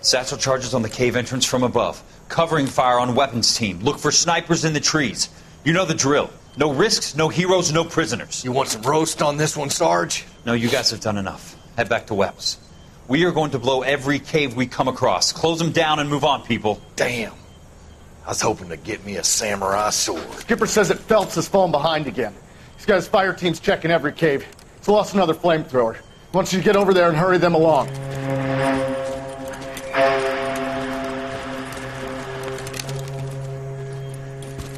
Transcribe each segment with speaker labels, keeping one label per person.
Speaker 1: Satchel charges on the cave entrance from above. Covering fire on weapons team. Look for snipers in the trees. You know the drill. No risks, no heroes, no prisoners.
Speaker 2: You want some roast on this one, Sarge?
Speaker 1: No, you guys have done enough. Head back to Webb's. We are going to blow every cave we come across. Close them down and move on, people.
Speaker 2: Damn. I was hoping to get me a samurai sword.
Speaker 3: Skipper says that Phelps has fallen behind again. He's got his fire teams checking every cave. He's lost another flamethrower. He wants you to get over there and hurry them along.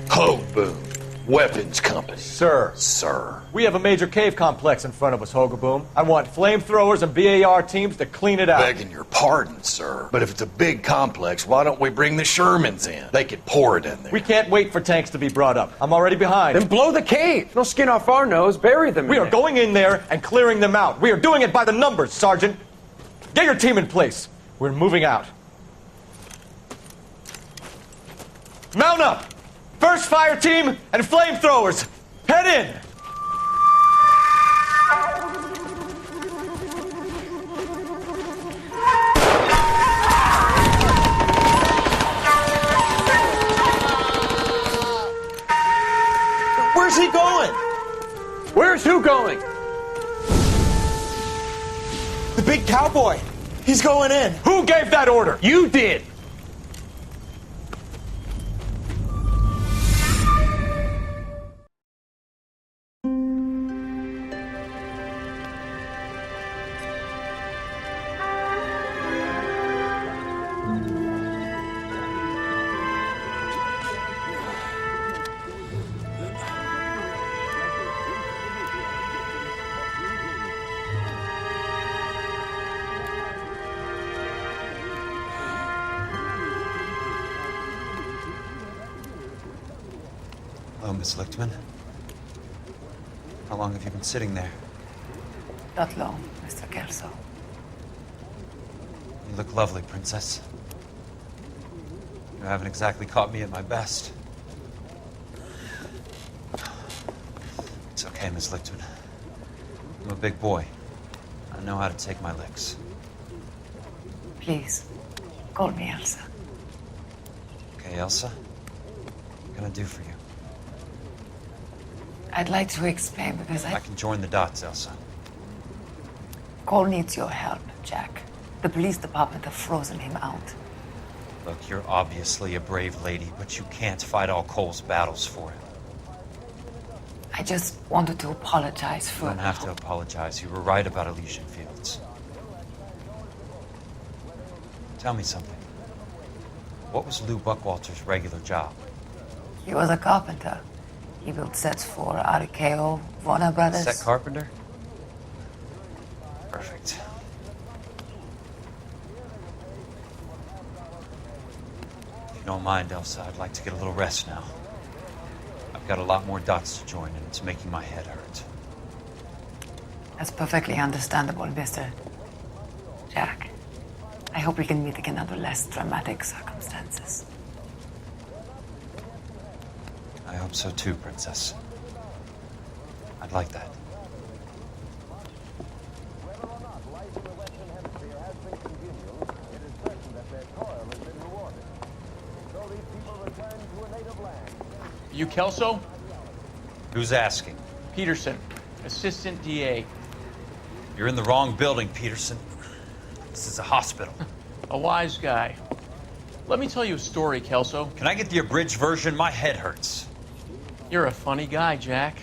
Speaker 2: Hoboom. Weapons Company.
Speaker 4: Sir.
Speaker 2: Sir.
Speaker 4: We have a major cave complex in front of us, Hogaboom. I want flamethrowers and BAR teams to clean it out.
Speaker 2: Begging your pardon, sir. But if it's a big complex, why don't we bring the Shermans in? They could pour it in there.
Speaker 4: We can't wait for tanks to be brought up. I'm already behind.
Speaker 5: Then blow the cave. No skin off our nose. Bury them.
Speaker 4: We are going in there and clearing them out. We are doing it by the numbers, Sergeant. Get your team in place. We're moving out. Mount up! First fire team and flamethrowers! Head in!
Speaker 1: Where's he going?
Speaker 5: Where's who going?
Speaker 1: The big cowboy. He's going in.
Speaker 4: Who gave that order?
Speaker 5: You did.
Speaker 1: Hello, Miss Lichtman. How long have you been sitting there?
Speaker 6: Not long, Mr. Kelso.
Speaker 1: You look lovely, Princess. You haven't exactly caught me at my best. It's okay, Miss Lichtman. I'm a big boy. I know how to take my licks.
Speaker 6: Please, call me Elsa.
Speaker 1: Okay, Elsa? What can I do for you?
Speaker 6: I'd like to explain because
Speaker 1: I can join the dots, Elsa.
Speaker 6: Cole needs your help, Jack. The police department have frozen him out.
Speaker 1: Look, you're obviously a brave lady, but you can't fight all Cole's battles for him.
Speaker 6: I just wanted to apologize for...
Speaker 1: You don't have to apologize. You were right about Elysian Fields. Tell me something. What was Lou Buckwalter's regular job?
Speaker 6: He was a carpenter. He built sets for RKO, Warner Brothers.
Speaker 1: Set carpenter? Perfect. If you don't mind, Elsa, I'd like to get a little rest now. I've got a lot more dots to join, and it's making my head hurt.
Speaker 6: That's perfectly understandable, Mr. Jack. I hope we can meet again under less dramatic circumstances.
Speaker 1: I hope so too, Princess. I'd like that.
Speaker 7: You Kelso?
Speaker 1: Who's asking?
Speaker 7: Peterson, Assistant DA.
Speaker 1: You're in the wrong building, Peterson. This is a hospital.
Speaker 7: A wise guy. Let me tell you a story, Kelso.
Speaker 1: Can I get the abridged version? My head hurts.
Speaker 7: You're a funny guy, Jack.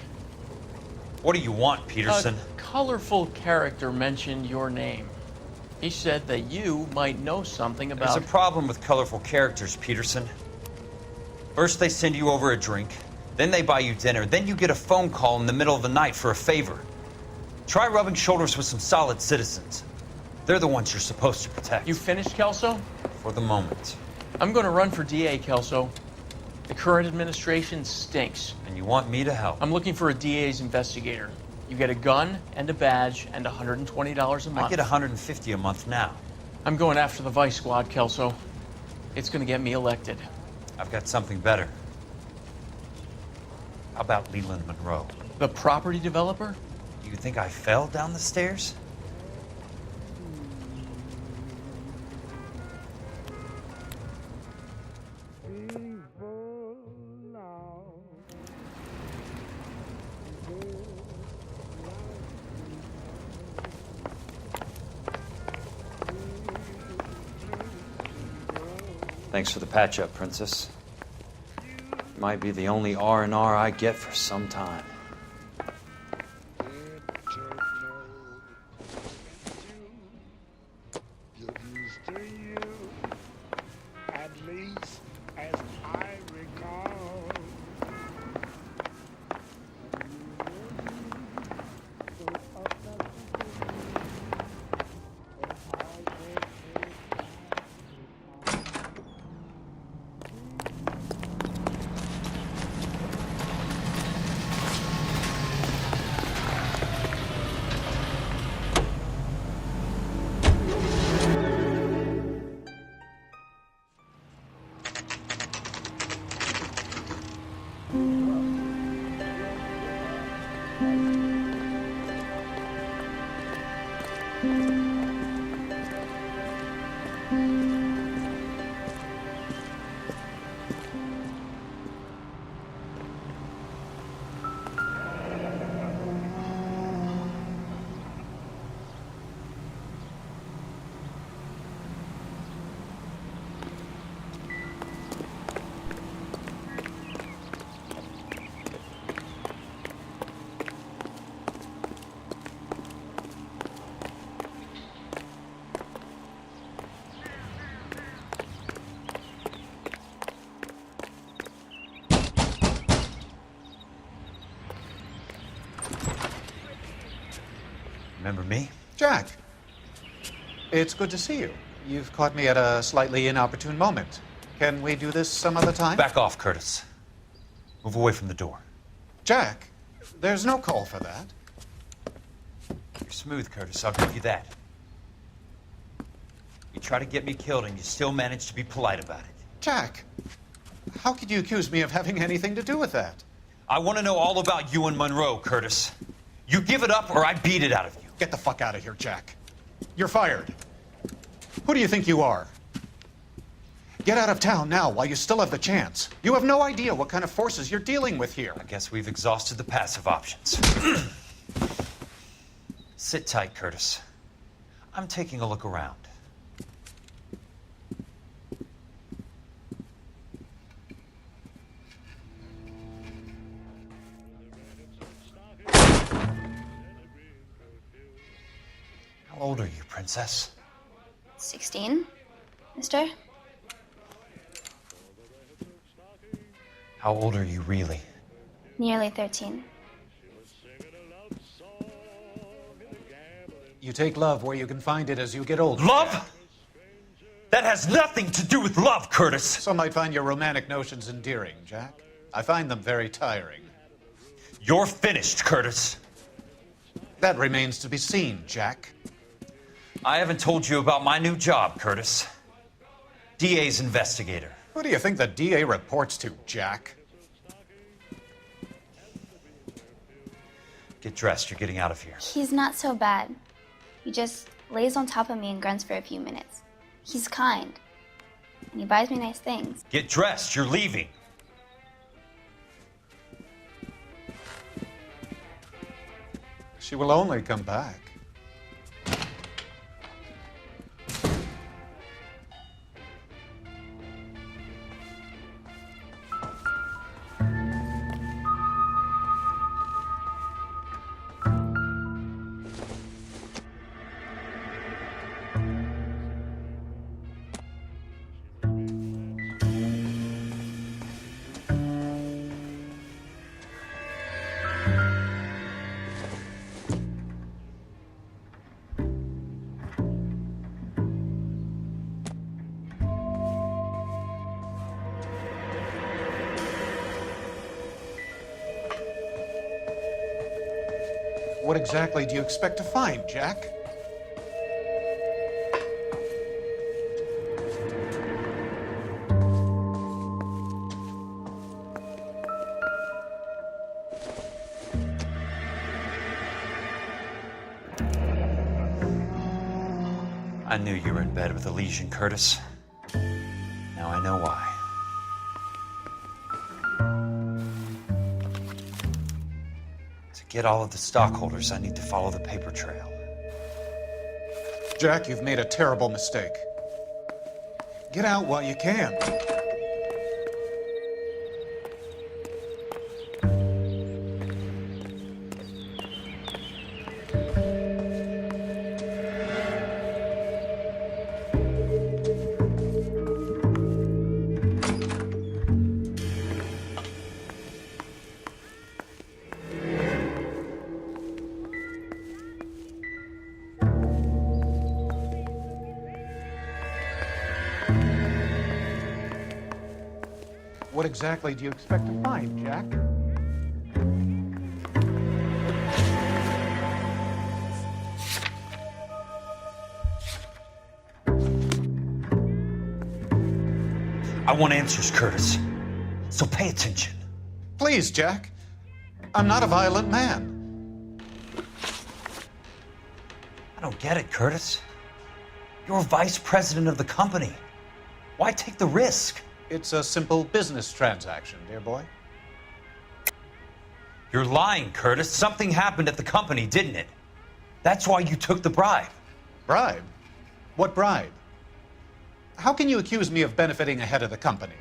Speaker 1: What do you want, Peterson?
Speaker 7: A colorful character mentioned your name. He said that you might know something about...
Speaker 1: There's a problem with colorful characters, Peterson. First they send you over a drink, then they buy you dinner, then you get a phone call in the middle of the night for a favor. Try rubbing shoulders with some solid citizens. They're the ones you're supposed to protect.
Speaker 7: You finished, Kelso?
Speaker 1: For the moment.
Speaker 7: I'm going to run for DA, Kelso. The current administration stinks.
Speaker 1: And you want me to help?
Speaker 7: I'm looking for a DA's investigator. You get a gun and a badge and $120 a month.
Speaker 1: I get $150 a month now.
Speaker 7: I'm going after the Vice Squad, Kelso. It's going to get me elected.
Speaker 1: I've got something better. How about Leland Monroe?
Speaker 7: The property developer?
Speaker 1: You think I fell down the stairs? Thanks for the patch-up, Princess. Might be the only R&R I get for some time. Remember me?
Speaker 8: Jack, it's good to see you. You've caught me at a slightly inopportune moment. Can we do this some other time?
Speaker 1: Back off, Curtis. Move away from the door.
Speaker 8: Jack, there's no call for that.
Speaker 1: You're smooth, Curtis. I'll give you that. You try to get me killed and you still manage to be polite about it.
Speaker 8: Jack, how could you accuse me of having anything to do with that?
Speaker 1: I want to know all about you and Monroe, Curtis. You give it up or I beat it out of you.
Speaker 8: Get the fuck out of here, Jack. You're fired. Who do you think you are? Get out of town now while you still have the chance. You have no idea what kind of forces you're dealing with here.
Speaker 1: I guess we've exhausted the passive options. Sit tight, Curtis. I'm taking a look around. How old are you, Princess?
Speaker 9: 16, mister?
Speaker 1: How old are you really?
Speaker 9: Nearly 13.
Speaker 8: You take love where you can find it as you get older.
Speaker 1: Love? That has nothing to do with love, Curtis.
Speaker 8: Some might find your romantic notions endearing, Jack. I find them very tiring.
Speaker 1: You're finished, Curtis.
Speaker 8: That remains to be seen, Jack.
Speaker 1: I haven't told you about my new job, Curtis. DA's investigator.
Speaker 8: Who do you think the DA reports to, Jack?
Speaker 1: Get dressed, you're getting out of here.
Speaker 9: He's not so bad. He just lays on top of me and grunts for a few minutes. He's kind. And he buys me nice things.
Speaker 1: Get dressed, you're leaving.
Speaker 8: She will only come back. What exactly do you expect to find, Jack?
Speaker 1: I knew you were in bed with Elysian, Curtis. Now I know why. To get all of the stockholders, I need to follow the paper trail.
Speaker 8: Jack, you've made a terrible mistake. Get out while you can. What exactly do you expect to find, Jack?
Speaker 1: I want answers, Curtis. So pay attention.
Speaker 8: Please, Jack. I'm not a violent man.
Speaker 1: I don't get it, Curtis. You're vice president of the company. Why take the risk?
Speaker 8: It's a simple business transaction, dear boy.
Speaker 1: You're lying, Curtis. Something happened at the company, didn't it? That's why you took the bribe.
Speaker 8: Bribe? What bribe? How can you accuse me of benefiting ahead of the company?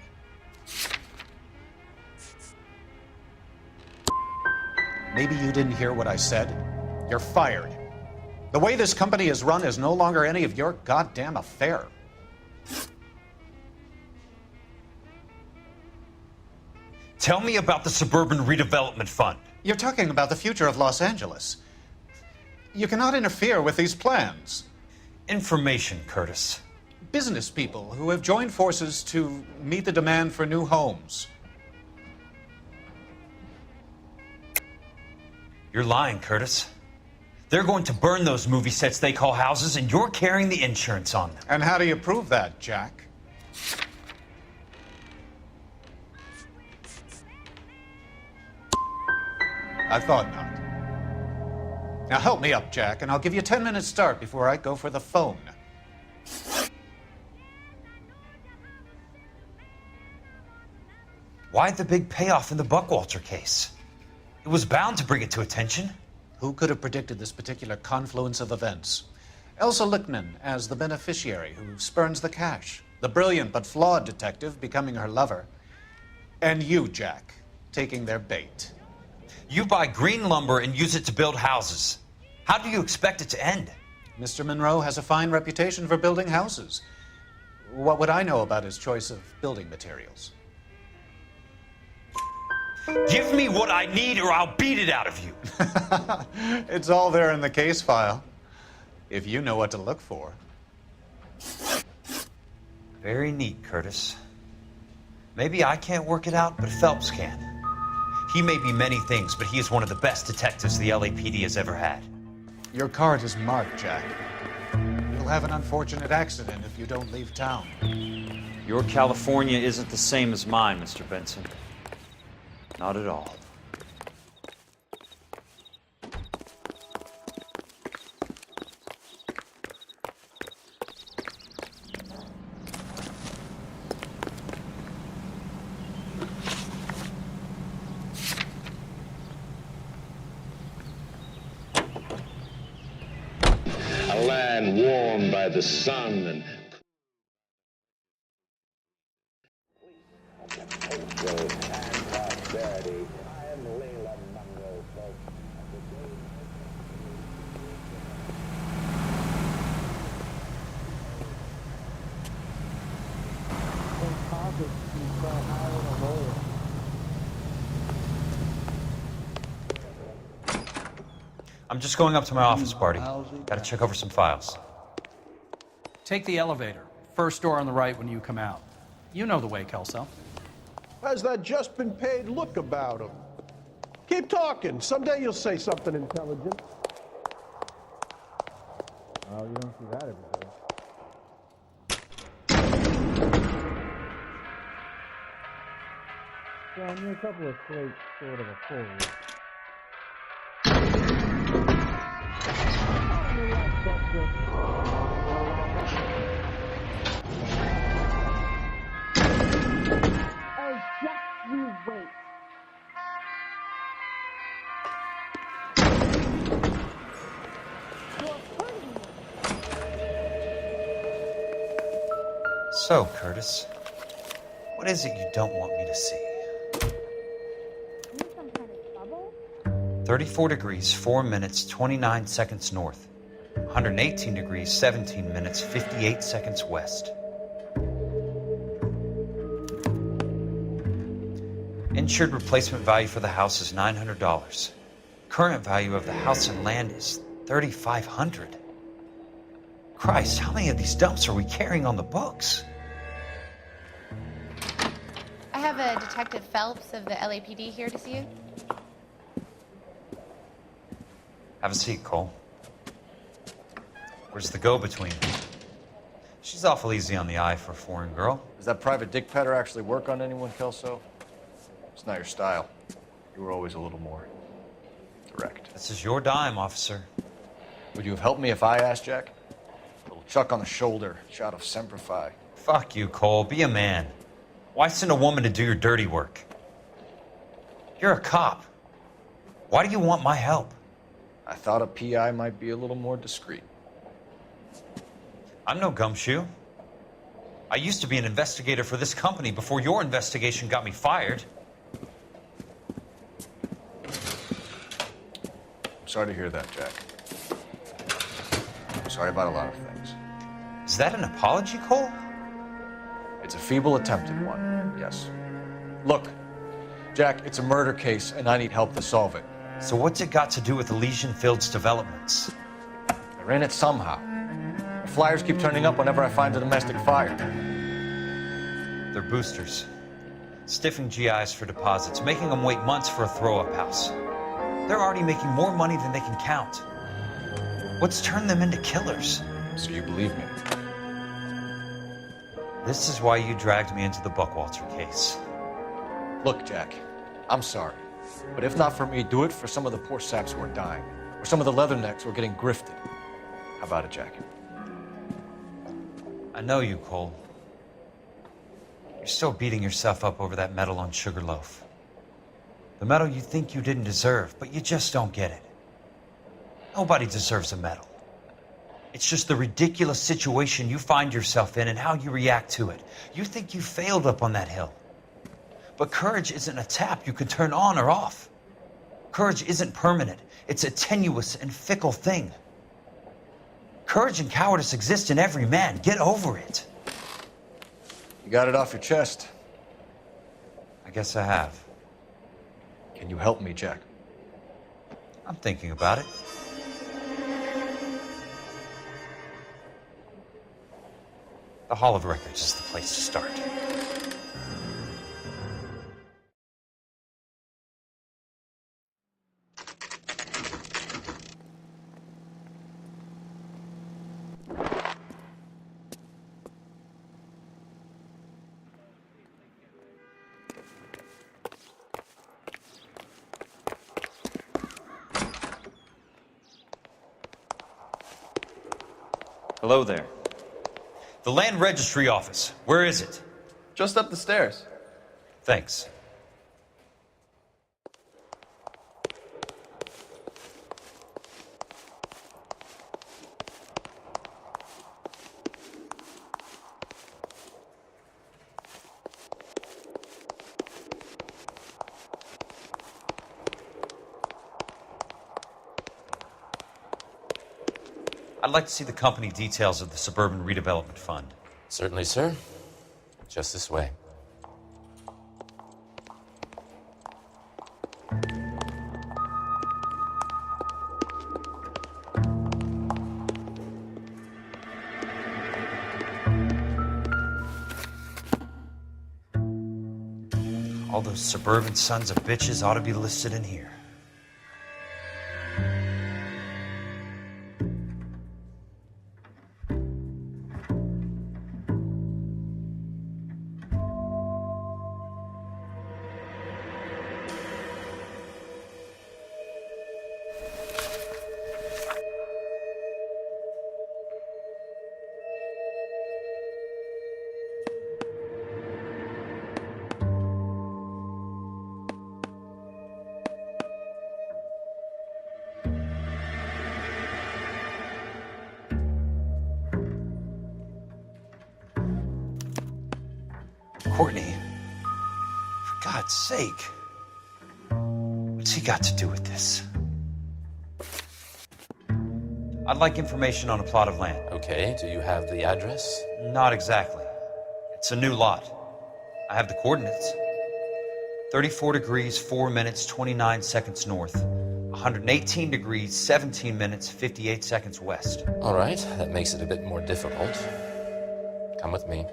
Speaker 8: Maybe you didn't hear what I said. You're fired. The way this company is run is no longer any of your goddamn affair.
Speaker 1: Tell me about the Suburban Redevelopment Fund.
Speaker 8: You're talking about the future of Los Angeles. You cannot interfere with these plans.
Speaker 1: Information, Curtis.
Speaker 8: Business people who have joined forces to meet the demand for new homes.
Speaker 1: You're lying, Curtis. They're going to burn those movie sets they call houses, and you're carrying the insurance on them.
Speaker 8: And how do you prove that, Jack? I thought not. Now help me up, Jack, and I'll give you a 10-minute start before I go for the phone.
Speaker 1: Why the big payoff in the Buckwalter case? It was bound to bring it to attention.
Speaker 8: Who could have predicted this particular confluence of events? Elsa Lichtman as the beneficiary who spurns the cash, the brilliant but flawed detective becoming her lover, and you, Jack, taking their bait.
Speaker 1: You buy green lumber and use it to build houses. How do you expect it to end?
Speaker 8: Mr. Monroe has a fine reputation for building houses. What would I know about his choice of building materials?
Speaker 1: Give me what I need or I'll beat it out of you.
Speaker 8: It's all there in the case file, if you know what to look for.
Speaker 1: Very neat, Curtis. Maybe I can't work it out, but Phelps can. He may be many things, but he is one of the best detectives the LAPD has ever had.
Speaker 8: Your card is marked, Jack. You'll have an unfortunate accident if you don't leave town.
Speaker 10: Your California isn't the same as mine, Mr. Benson. Not at all.
Speaker 11: A land warmed by the sun and
Speaker 1: I'm just going up to my office party. Gotta check over some files.
Speaker 12: Take the elevator. First door on the right when you come out. You know the way, Kelso.
Speaker 13: Has that just been paid look about him? Keep talking. Someday you'll say something intelligent.
Speaker 14: Oh, you don't see that every day. John, you're a couple of slates short of a full week.
Speaker 9: Oh, just you wait.
Speaker 1: So, Curtis, what is it you don't want me to see? 34 degrees, 4 minutes, 29 seconds north. 118 degrees, 17 minutes, 58 seconds west. Insured replacement value for the house is $900. Current value of the house and land is $3,500. Christ, how many of these dumps are we carrying on the books?
Speaker 15: I have a Detective Phelps of the LAPD here to see you.
Speaker 1: Have a seat, Cole. Where's the go-between? She's awful easy on the eye for a foreign girl.
Speaker 4: Does that private dick petter actually work on anyone, Kelso? It's not your style. You were always a little more direct.
Speaker 1: This is your dime, officer.
Speaker 4: Would you have helped me if I asked, Jack? A little chuck on the shoulder, shot of Semper Fi.
Speaker 1: Fuck you, Cole. Be a man. Why send a woman to do your dirty work? You're a cop. Why do you want my help?
Speaker 4: I thought a PI might be a little more discreet.
Speaker 1: I'm no gumshoe. I used to be an investigator for this company before your investigation got me fired.
Speaker 4: I'm sorry to hear that, Jack. I'm sorry about a lot of things.
Speaker 1: Is that an apology, Cole?
Speaker 4: It's a feeble attempt at one, yes. Look, Jack, it's a murder case, and I need help to solve it.
Speaker 1: So what's it got to do with Elysian Fields developments?
Speaker 4: They're in it somehow. The flyers keep turning up whenever I find a domestic fire.
Speaker 1: They're boosters. Stiffing GIs for deposits, making them wait months for a throw-up house. They're already making more money than they can count. What's turned them into killers?
Speaker 4: So you believe me?
Speaker 1: This is why you dragged me into the Buckwalter case.
Speaker 4: Look, Jack, I'm sorry. But if not for me, do it for some of the poor saps who are dying. Or some of the leathernecks who are getting grifted. How about it, Jack?
Speaker 1: I know you, Cole. You're still beating yourself up over that medal on Sugarloaf. The medal you think you didn't deserve, but you just don't get it. Nobody deserves a medal. It's just the ridiculous situation you find yourself in and how you react to it. You think you failed up on that hill. But courage isn't a tap you can turn on or off. Courage isn't permanent. It's a tenuous and fickle thing. Courage and cowardice exist in every man. Get over it.
Speaker 4: You got it off your chest.
Speaker 1: I guess I have.
Speaker 4: Can you help me, Jack?
Speaker 1: I'm thinking about it. The Hall of Records is the place to start.
Speaker 10: Hello there.
Speaker 1: The Land Registry Office. Where is it?
Speaker 5: Just up the stairs.
Speaker 1: Thanks. I'd like to see the company details of the Suburban Redevelopment Fund.
Speaker 16: Certainly, sir. Just this way.
Speaker 1: All those suburban sons of bitches ought to be listed in here. Courtney, for God's sake, what's he got to do with this? I'd like information on a plot of land.
Speaker 16: Okay, do you have the address?
Speaker 1: Not exactly. It's a new lot. I have the coordinates. 34 degrees, 4 minutes, 29 seconds north. 118 degrees, 17 minutes, 58 seconds west.
Speaker 16: All right, that makes it a bit more difficult. Come with me.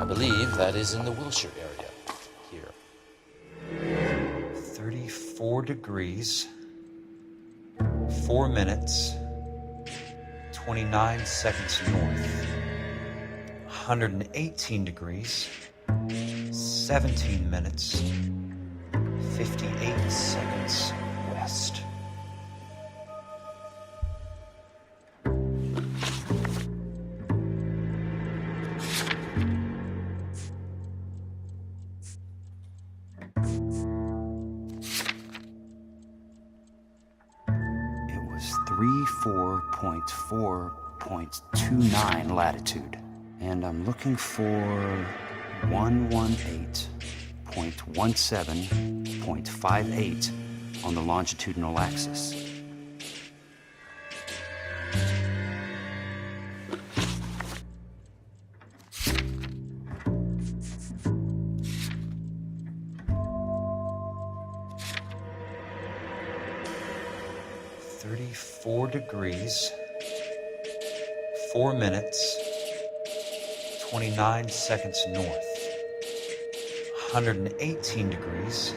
Speaker 16: I believe that is in the Wilshire area. Here.
Speaker 1: 34 degrees, 4 minutes, 29 seconds north. 118 degrees, 17 minutes, 58 seconds west.
Speaker 17: It was 34.4.29 latitude. And I'm looking for 118.17.58 on the longitudinal axis.
Speaker 1: Degrees, 4 minutes, 29 seconds north. 118 degrees,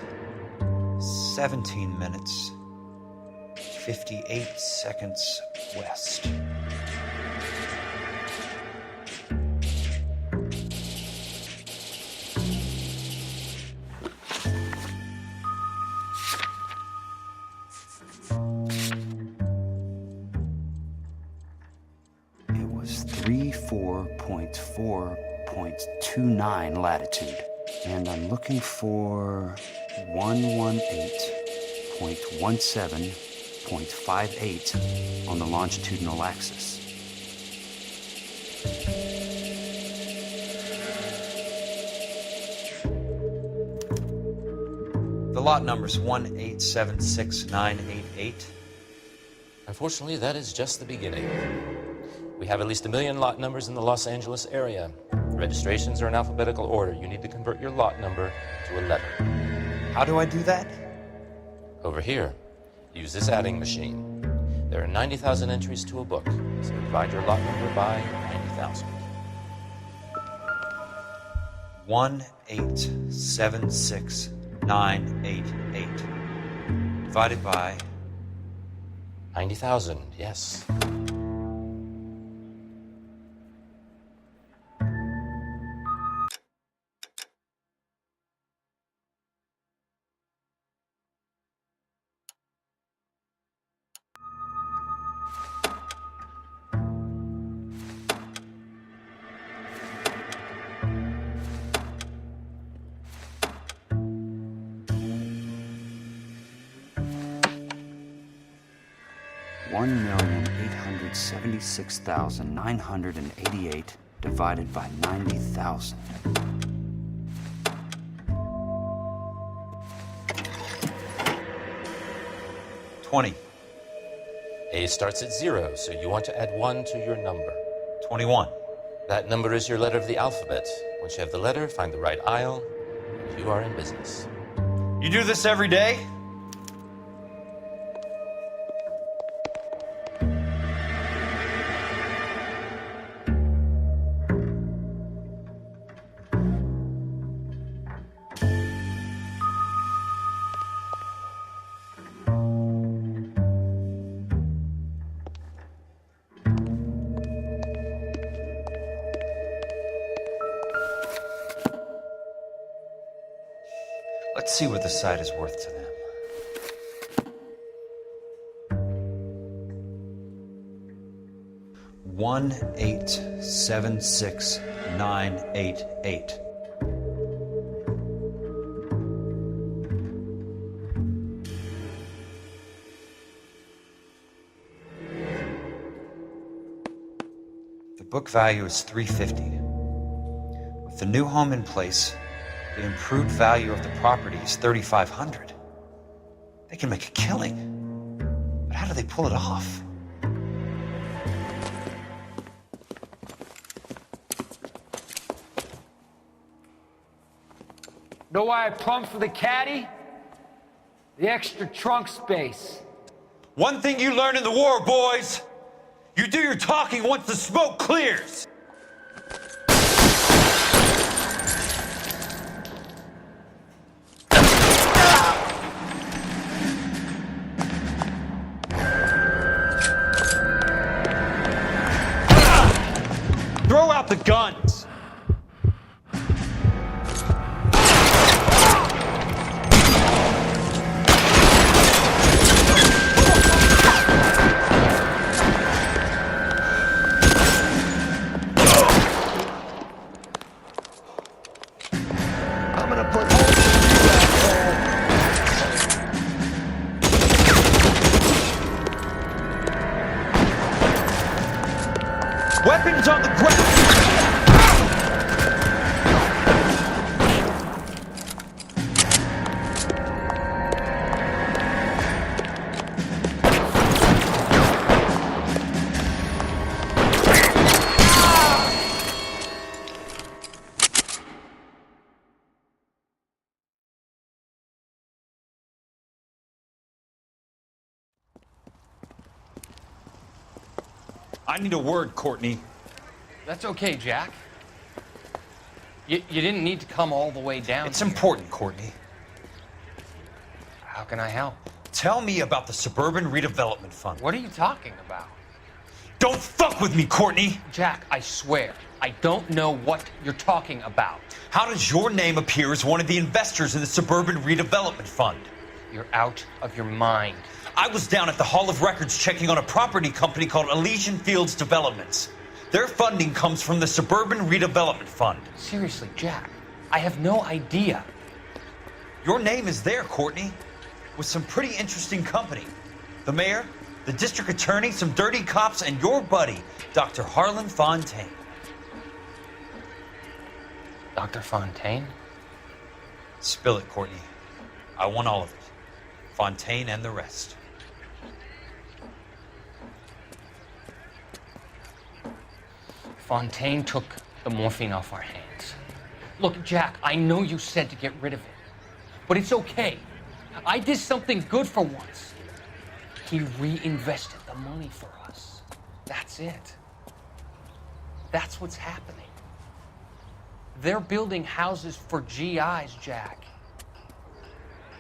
Speaker 1: 17 minutes, 58 seconds west.
Speaker 17: It was 34.4.29 latitude. And I'm looking for 118.17.58 on the longitudinal axis.
Speaker 1: The lot number's 1876988.
Speaker 16: Unfortunately, that is just the beginning. We have at least 1 million lot numbers in the Los Angeles area. Registrations are in alphabetical order. You need to convert your lot number to a letter.
Speaker 1: How do I do that?
Speaker 16: Over here. Use this adding machine. There are 90,000 entries to a book, so divide your lot number by 90,000.
Speaker 1: 1876988 divided by
Speaker 16: 90,000, yes.
Speaker 17: $1,876,988 divided by 90,000.
Speaker 1: $20.
Speaker 16: A starts at 0, so you want to add 1 to your number.
Speaker 1: 21.
Speaker 16: That number is your letter of the alphabet. Once you have the letter, find the right aisle, and you are in business.
Speaker 1: You do this every day? Let's see what the site is worth to them. $1,876,988. The Book value is $350. With the new home in place, the improved value of the property is $3,500. They can make a killing. But how do they pull it off?
Speaker 18: Know why I plumbed for the caddy? The extra trunk space.
Speaker 1: One thing you learn in the war, boys. You do your talking once the smoke clears. Throw out the guns. Weapons on the ground! I need a word, Courtney.
Speaker 7: That's okay, Jack. You didn't need to come all the way down.
Speaker 1: It's important, Courtney.
Speaker 7: How can I help?
Speaker 1: Tell me about the Suburban Redevelopment Fund.
Speaker 7: What are you talking about?
Speaker 1: Don't fuck with me, Courtney!
Speaker 7: Jack, I swear, I don't know what you're talking about.
Speaker 1: How does your name appear as one of the investors in the Suburban Redevelopment Fund?
Speaker 7: You're out of your mind.
Speaker 1: I was down at the Hall of Records checking on a property company called Elysian Fields Developments. Their funding comes from the Suburban Redevelopment Fund.
Speaker 7: Seriously, Jack, I have no idea.
Speaker 1: Your name is there, Courtney, with some pretty interesting company. The mayor, the district attorney, some dirty cops, and your buddy, Dr. Harlan Fontaine.
Speaker 7: Dr. Fontaine?
Speaker 1: Spill it, Courtney. I want all of it. Fontaine and the rest.
Speaker 7: Fontaine took the morphine off our hands. Look, Jack, I know you said to get rid of it, but it's okay. I did something good for once. He reinvested the money for us. That's it. That's what's happening. They're building houses for GIs, Jack.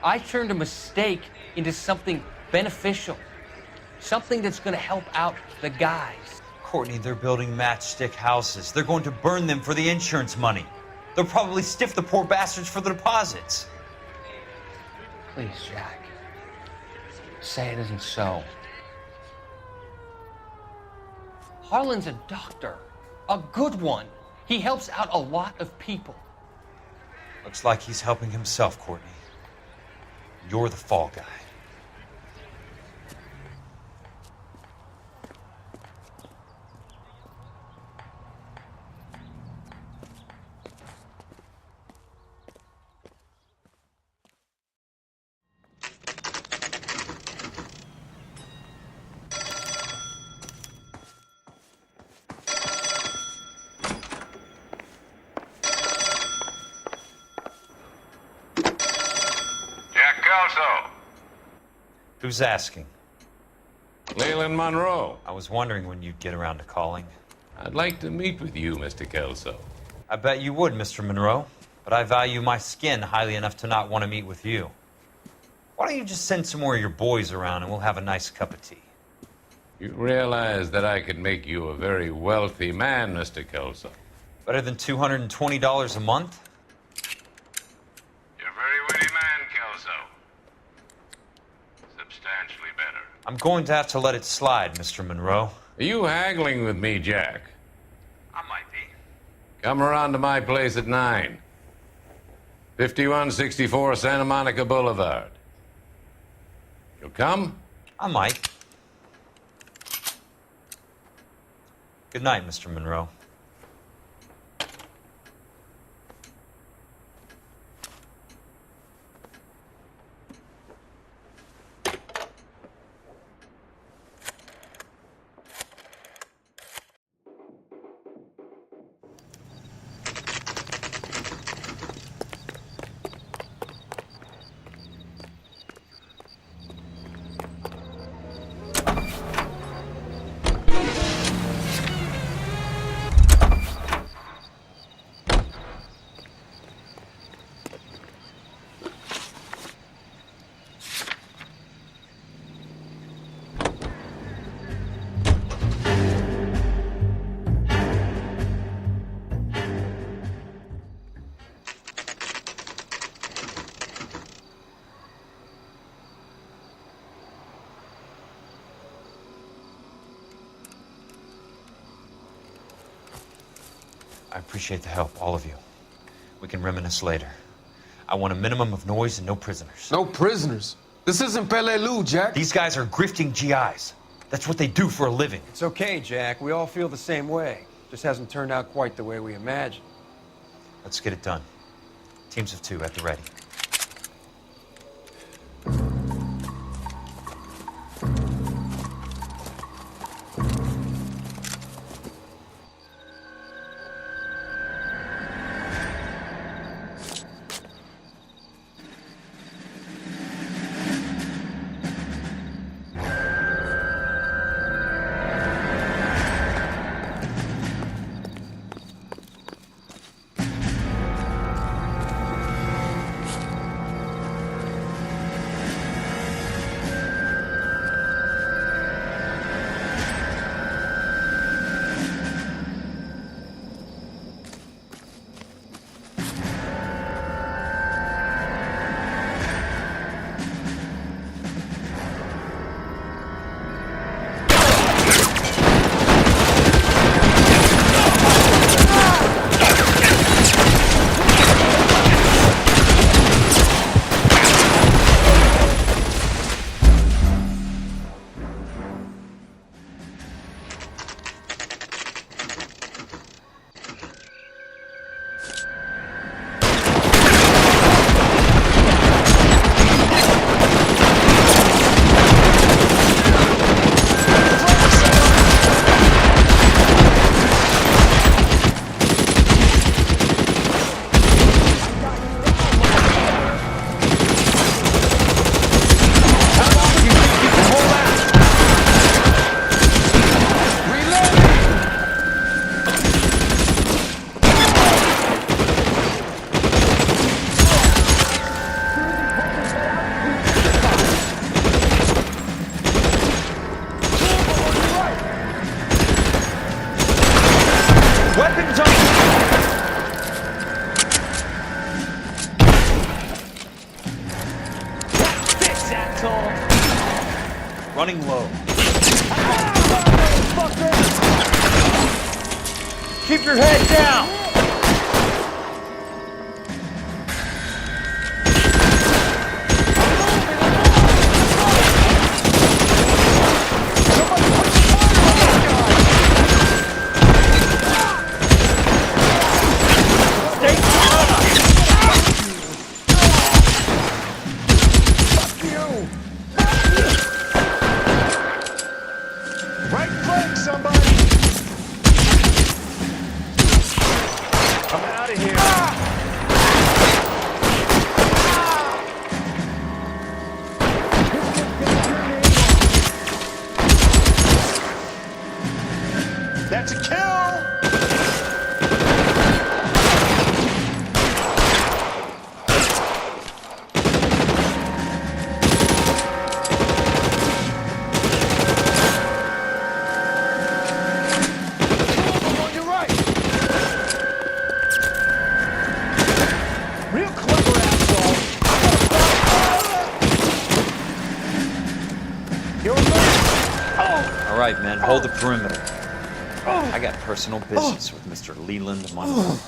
Speaker 7: I turned a mistake into something beneficial, something that's going to help out the guys.
Speaker 1: Courtney, they're building matchstick houses. They're going to burn them for the insurance money. They'll probably stiff the poor bastards for the deposits.
Speaker 7: Please, Jack. Say it isn't so. Harlan's a doctor. A good one. He helps out a lot of people.
Speaker 1: Looks like he's helping himself, Courtney. You're the fall guy. Who's asking?
Speaker 19: Leland Monroe.
Speaker 1: I was wondering when you'd get around to calling.
Speaker 19: I'd like to meet with you, Mr. Kelso.
Speaker 1: I bet you would, Mr. Monroe. But I value my skin highly enough to not want to meet with you. Why don't you just send some more of your boys around and we'll have a nice cup of tea?
Speaker 19: You realize that I could make you a very wealthy man, Mr. Kelso.
Speaker 1: Better than $220 a month?
Speaker 19: You're a very witty man, Kelso. Substantially better.
Speaker 1: I'm going to have to let it slide, Mr. Monroe.
Speaker 19: Are you haggling with me, Jack?
Speaker 1: I might be.
Speaker 19: Come around to my place at 9. 5164 Santa Monica Boulevard. You'll come?
Speaker 1: I might. Good night, Mr. Monroe. I appreciate the help, all of you. We can reminisce later. I want a minimum of noise and no prisoners.
Speaker 5: No prisoners? This isn't L.ANoire, Jack.
Speaker 1: These guys are grifting GIs. That's what they do for a living.
Speaker 5: It's okay, Jack. We all feel the same way. Just hasn't turned out quite the way we imagined.
Speaker 1: Let's get it done. Teams of 2 at the ready. Running low.
Speaker 18: Keep your head down!
Speaker 13: That's a kill! On your right! Real clever, asshole! You're
Speaker 1: All right, men, hold the perimeter. I got personal business with Mr. Leland Monroe.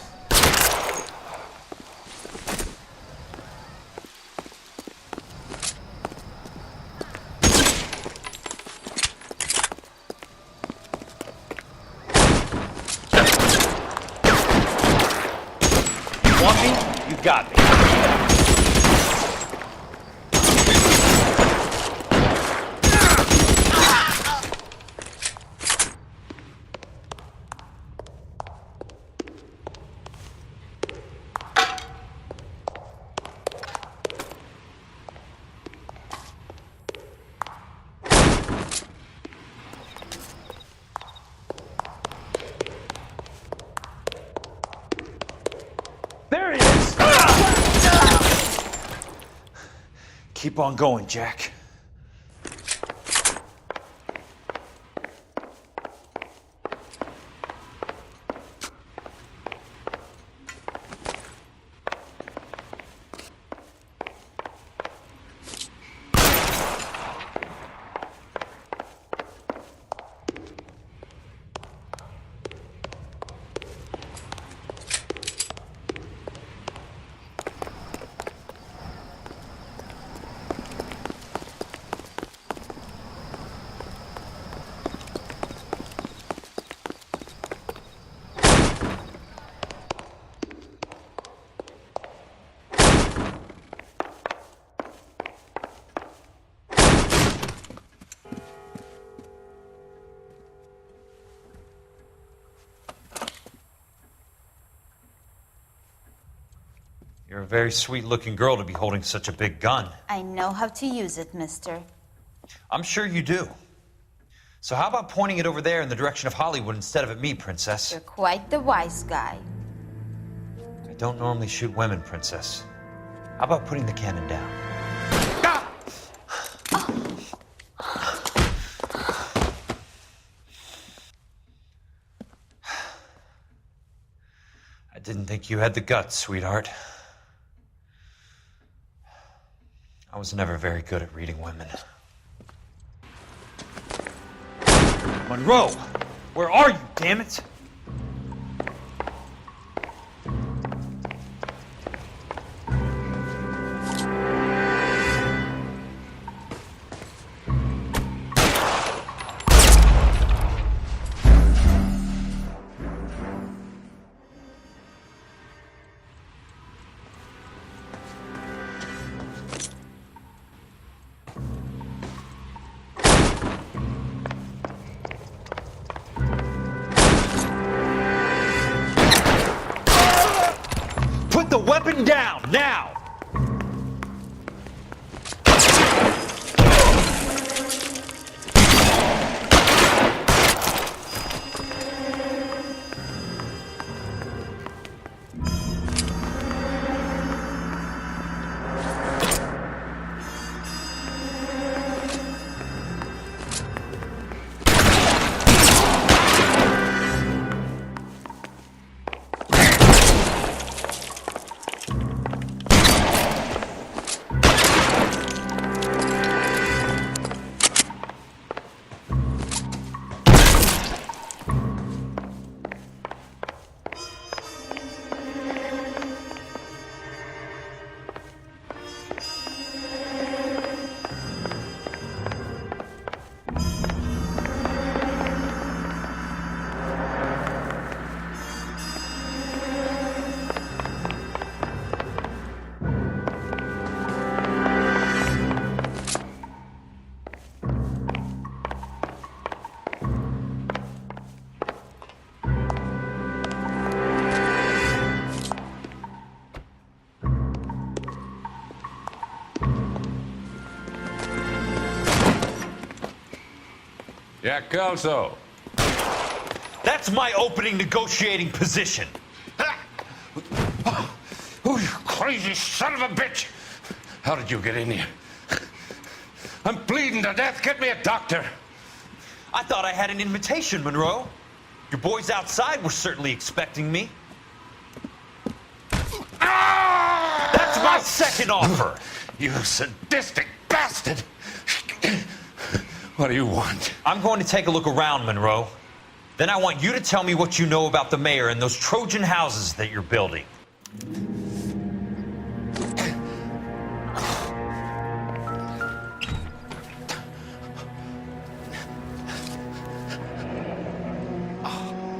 Speaker 10: You got me.
Speaker 13: There he is!
Speaker 10: Keep on going, Jack.
Speaker 1: You're a very sweet-looking girl to be holding such a big gun.
Speaker 20: I know how to use it, mister.
Speaker 1: I'm sure you do. So how about pointing it over there in the direction of Hollywood instead of at me, Princess?
Speaker 20: You're quite the wise guy.
Speaker 1: I don't normally shoot women, Princess. How about putting the cannon down? I didn't think you had the guts, sweetheart. I was never very good at reading women.
Speaker 10: Monroe! Where are you, damn it? Put the weapon down, now!
Speaker 19: Jack Kelso.
Speaker 1: That's my opening negotiating position.
Speaker 19: Oh, you crazy son of a bitch! How did you get in here? I'm bleeding to death. Get me a doctor.
Speaker 1: I thought I had an invitation, Monroe. Your boys outside were certainly expecting me. That's my second offer.
Speaker 19: You sadistic bastard! What do you want?
Speaker 1: I'm going to take a look around, Monroe. Then I want you to tell me what you know about the mayor and those Trojan houses that you're building.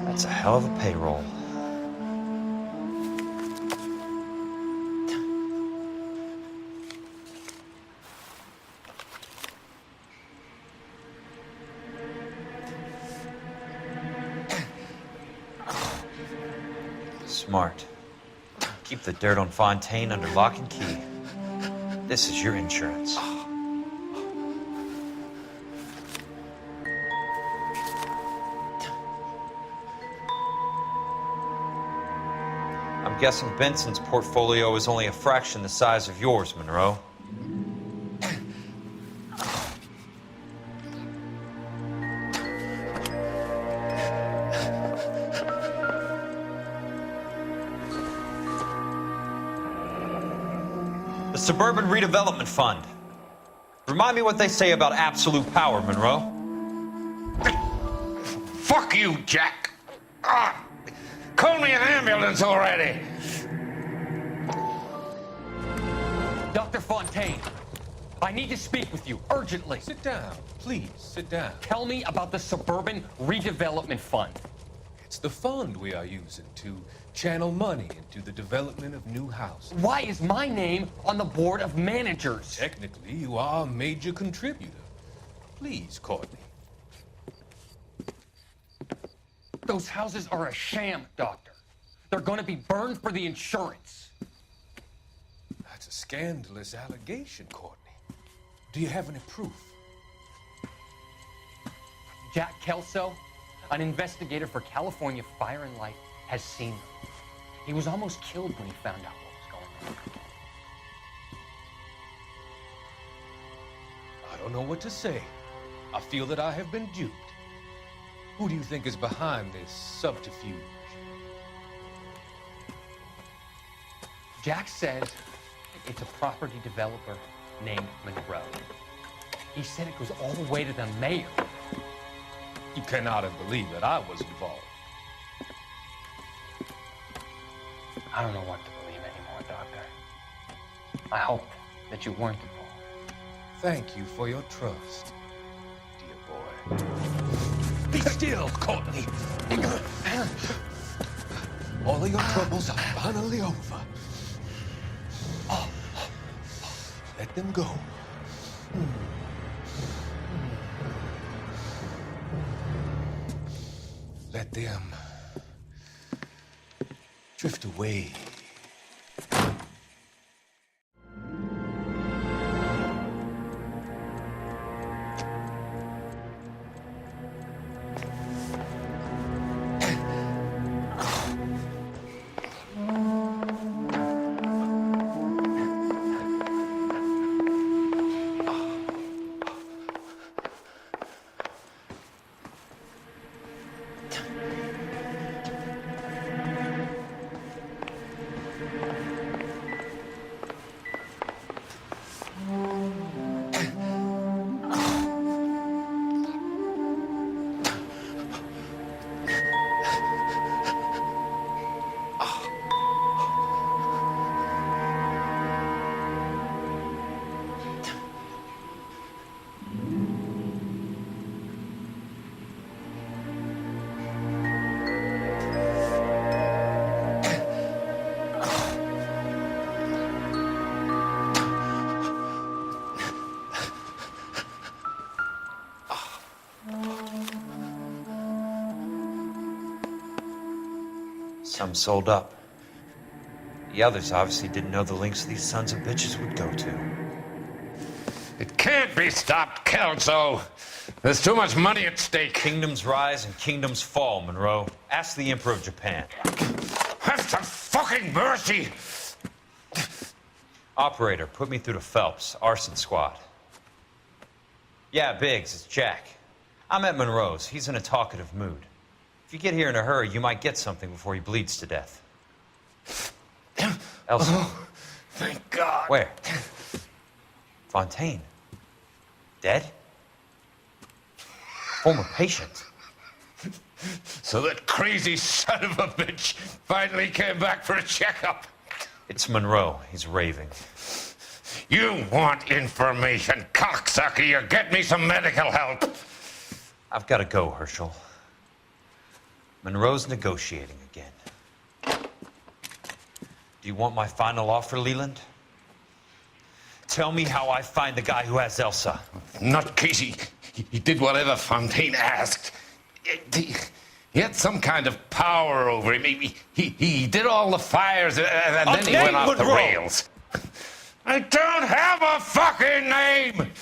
Speaker 1: That's a hell of a payroll. Smart. Keep the dirt on Fontaine under lock and key. This is your insurance. I'm guessing Benson's portfolio is only a fraction the size of yours, Monroe. The Suburban Redevelopment Fund. Remind me what they say about absolute power, Monroe.
Speaker 19: Fuck you, Jack. Call me an ambulance already.
Speaker 7: Dr. Fontaine, I need to speak with you urgently.
Speaker 21: Sit down. Please, sit down.
Speaker 7: Tell me about the Suburban Redevelopment Fund.
Speaker 21: It's the fund we are using to channel money into the development of new houses.
Speaker 7: Why is my name on the board of managers?
Speaker 21: Technically, you are a major contributor. Please, Courtney.
Speaker 7: Those houses are a sham, Doctor. They're going to be burned for the insurance.
Speaker 21: That's a scandalous allegation, Courtney. Do you have any proof?
Speaker 7: Jack Kelso, an investigator for California Fire and Life, has seen them. He was almost killed when he found out what was going on.
Speaker 21: I don't know what to say. I feel that I have been duped. Who do you think is behind this subterfuge?
Speaker 7: Jack says it's a property developer named Monroe. He said it goes all the way to the mayor.
Speaker 21: You cannot have believed that I was involved.
Speaker 7: I don't know what to believe anymore, Doctor. I hope that you weren't involved.
Speaker 21: Thank you for your trust, dear boy. Be still, Courtney. All of your troubles are finally over. Let them go. Let them drift away.
Speaker 1: Some sold up. The others obviously didn't know the lengths these sons of bitches would go to.
Speaker 19: It can't be stopped, Kelso. There's too much money at stake.
Speaker 1: Kingdoms rise and kingdoms fall, Monroe. Ask the Emperor of Japan.
Speaker 19: Have some fucking mercy!
Speaker 1: Operator, put me through to Phelps, arson squad. Yeah, Biggs, it's Jack. I'm at Monroe's. He's in a talkative mood. If you get here in a hurry, you might get something before he bleeds to death. Elsa.
Speaker 19: Oh, thank God.
Speaker 1: Where? Fontaine. Dead? Former patient.
Speaker 19: So that crazy son of a bitch finally came back for a checkup.
Speaker 1: It's Monroe. He's raving.
Speaker 19: You want information, cocksucker. You get me some medical help.
Speaker 1: I've got to go, Herschel. Monroe's negotiating again. Do you want my final offer, Leland? Tell me how I find the guy who has Elsa.
Speaker 19: Not Casey. He did whatever Fontaine asked. He had some kind of power over him. He did all the fires, and then he
Speaker 1: name
Speaker 19: went off
Speaker 1: would
Speaker 19: the
Speaker 1: roll.
Speaker 19: rails. I don't have a fucking name!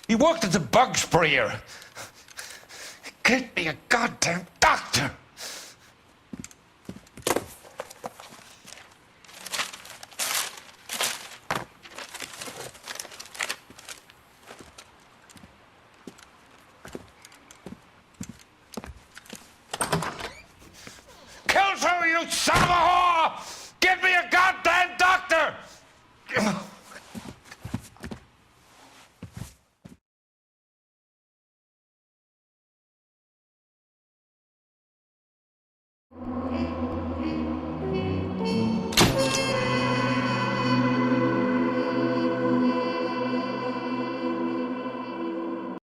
Speaker 19: He worked as a bug sprayer. Get me a goddamn doctor! Kill her, you son of a